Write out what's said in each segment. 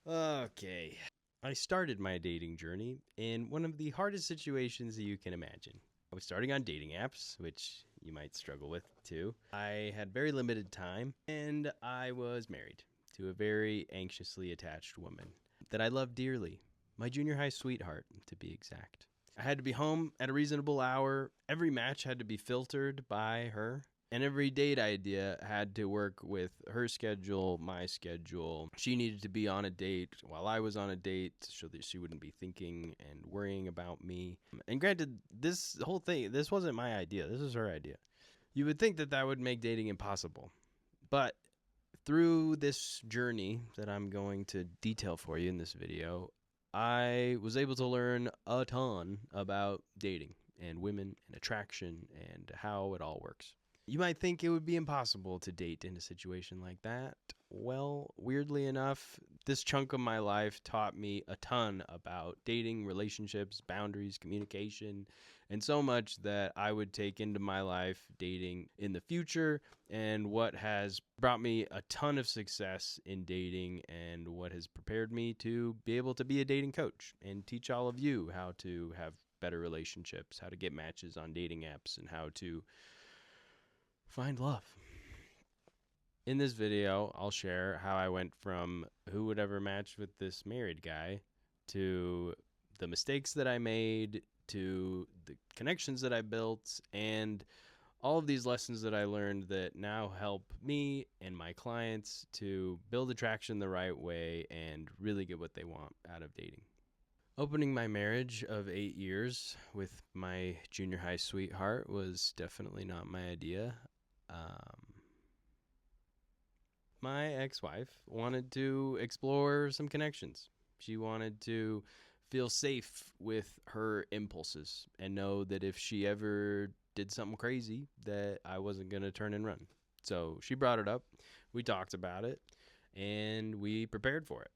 Okay. I started my dating journey in one of the hardest situations that you can imagine. I was starting on dating apps, which you might struggle with too. I had very limited time, and I was married to a very anxiously attached woman that I loved dearly. My junior high sweetheart, to be exact. I had to be home at a reasonable hour. Every match had to be filtered by her. And every date idea had to work with her schedule, my schedule. She needed to be on a date while I was on a date so that she wouldn't be thinking and worrying about me. And granted, this whole thing, this wasn't my idea. This was her idea. You would think that that would make dating impossible. But through this journey that I'm going to detail for you in this video, I was able to learn a ton about dating and women and attraction and how it all works. You might think it would be impossible to date in a situation like that. Well, weirdly enough, this chunk of my life taught me a ton about dating, relationships, boundaries, communication, and so much that I would take into my life dating in the future, and what has brought me a ton of success in dating and what has prepared me to be able to be a dating coach and teach all of you how to have better relationships, how to get matches on dating apps, and how to find love. In this video, I'll share how I went from who would ever match with this married guy to the mistakes that I made, to the connections that I built, and all of these lessons that I learned that now help me and my clients to build attraction the right way and really get what they want out of dating. Opening my marriage of 8 years with my junior high sweetheart was definitely not my idea. My ex-wife wanted to explore some connections. She wanted to feel safe with her impulses and know that if she ever did something crazy, that I wasn't going to turn and run. So she brought it up. We talked about it, and we prepared for it.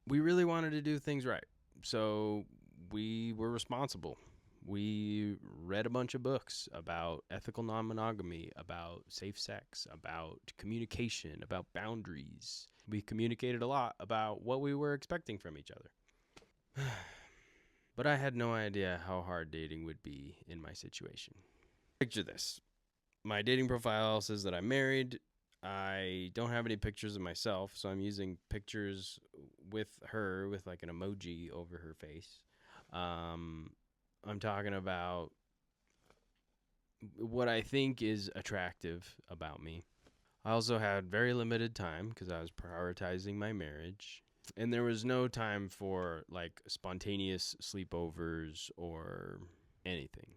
We really wanted to do things right, so we were responsible. We read a bunch of books about ethical non-monogamy, about safe sex, about communication, about boundaries. We communicated a lot about what we were expecting from each other. But I had no idea how hard dating would be in my situation. Picture this. My dating profile says that I'm married. I don't have any pictures of myself, so I'm using pictures with her with like an emoji over her face. I'm talking about what I think is attractive about me. I also had very limited time because I was prioritizing my marriage. And there was no time for like spontaneous sleepovers or anything.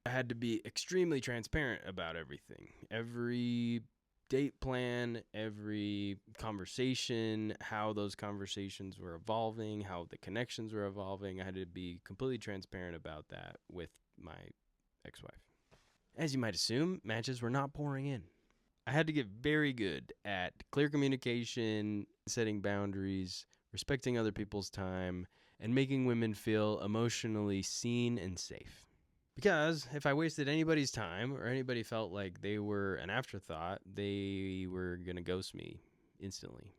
I had to be extremely transparent about everything. Every date plan, every conversation, how those conversations were evolving, how the connections were evolving. I had to be completely transparent about that with my ex-wife. As you might assume, matches were not pouring in. I had to get very good at clear communication, setting boundaries, respecting other people's time, and making women feel emotionally seen and safe. Because if I wasted anybody's time or anybody felt like they were an afterthought, they were going to ghost me instantly.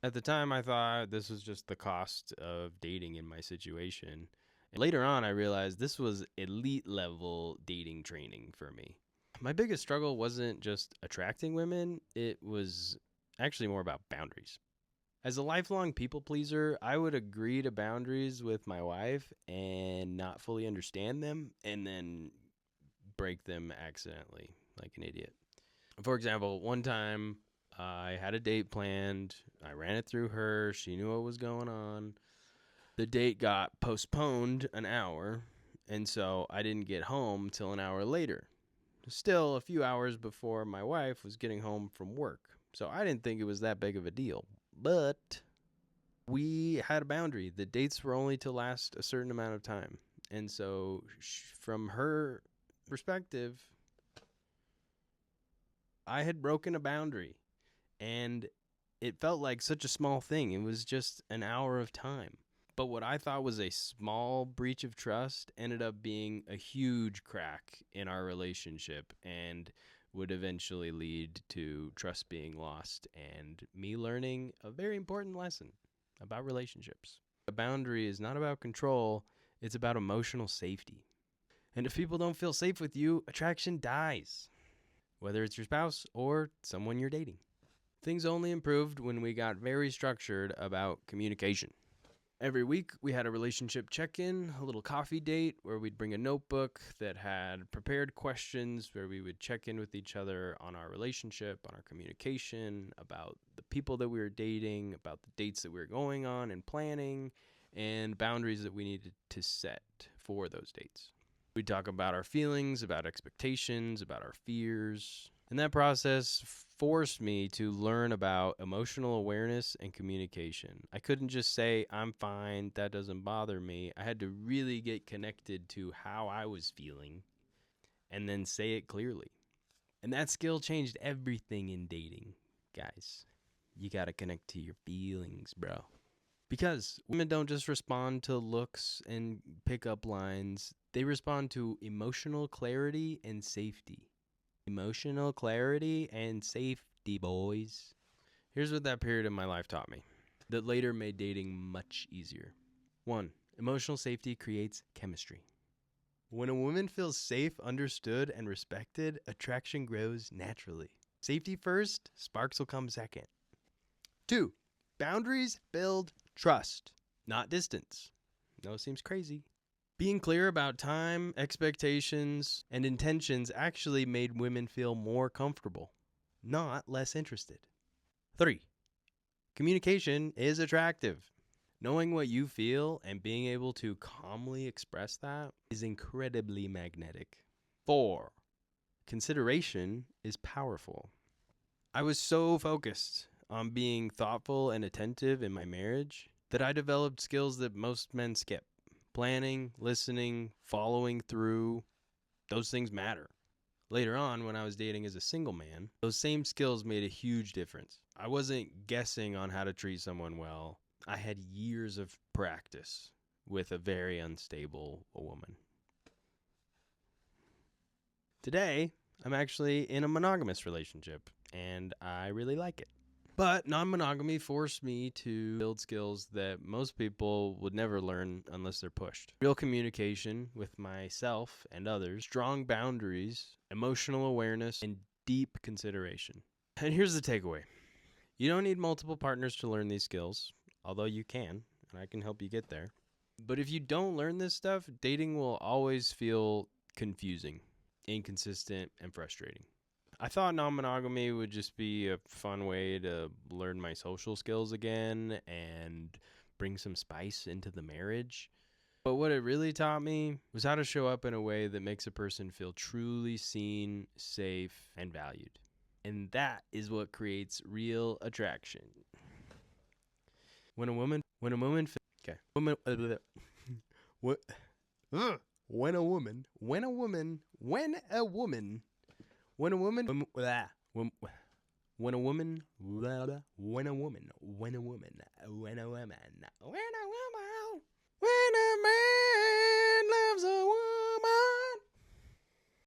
At the time, I thought this was just the cost of dating in my situation. And later on, I realized this was elite level dating training for me. My biggest struggle wasn't just attracting women, it was actually more about boundaries. As a lifelong people pleaser, I would agree to boundaries with my wife and not fully understand them and then break them accidentally like an idiot. For example, one time I had a date planned. I ran it through her. She knew what was going on. The date got postponed an hour, and so I didn't get home till an hour later. Still a few hours before my wife was getting home from work. So I didn't think it was that big of a deal. But we had a boundary. The dates were only to last a certain amount of time. And so from her perspective, I had broken a boundary. And it felt like such a small thing. It was just an hour of time. But what I thought was a small breach of trust ended up being a huge crack in our relationship and would eventually lead to trust being lost and me learning a very important lesson. about relationships. A boundary is not about control, it's about emotional safety. And if people don't feel safe with you, attraction dies, whether it's your spouse or someone you're dating. Things only improved when we got very structured about communication. Every week, we had a relationship check-in, a little coffee date where we'd bring a notebook that had prepared questions where we would check in with each other on our relationship, on our communication, about the people that we were dating, about the dates that we were going on and planning, and boundaries that we needed to set for those dates. We'd talk about our feelings, about expectations, about our fears. And that process forced me to learn about emotional awareness and communication. I couldn't just say, I'm fine, that doesn't bother me. I had to really get connected to how I was feeling and then say it clearly. And that skill changed everything in dating, guys. You gotta connect to your feelings, bro. Because women don't just respond to looks and pickup lines, they respond to emotional clarity and safety. Emotional clarity and safety, boys. Here's what that period of my life taught me that later made dating much easier. 1. Emotional safety creates chemistry. When a woman feels safe, understood, and respected, attraction grows naturally. Safety first, sparks will come second. 2. Boundaries build trust, not distance. No, it seems crazy. Being clear about time, expectations, and intentions actually made women feel more comfortable, not less interested. 3. Communication is attractive. Knowing what you feel and being able to calmly express that is incredibly magnetic. 4. Consideration is powerful. I was so focused on being thoughtful and attentive in my marriage that I developed skills that most men skip. Planning, listening, following through, those things matter. Later on, when I was dating as a single man, those same skills made a huge difference. I wasn't guessing on how to treat someone well. I had years of practice with a very unstable woman. Today, I'm actually in a monogamous relationship, and I really like it. But non-monogamy forced me to build skills that most people would never learn unless they're pushed. Real communication with myself and others, strong boundaries, emotional awareness, and deep consideration. And here's the takeaway. You don't need multiple partners to learn these skills, although you can, and I can help you get there. But if you don't learn this stuff, dating will always feel confusing, inconsistent, and frustrating. I thought non-monogamy would just be a fun way to learn my social skills again and bring some spice into the marriage. But what it really taught me was how to show up in a way that makes a person feel truly seen, safe, and valued. And that is what creates real attraction. When a woman, when a woman, when a man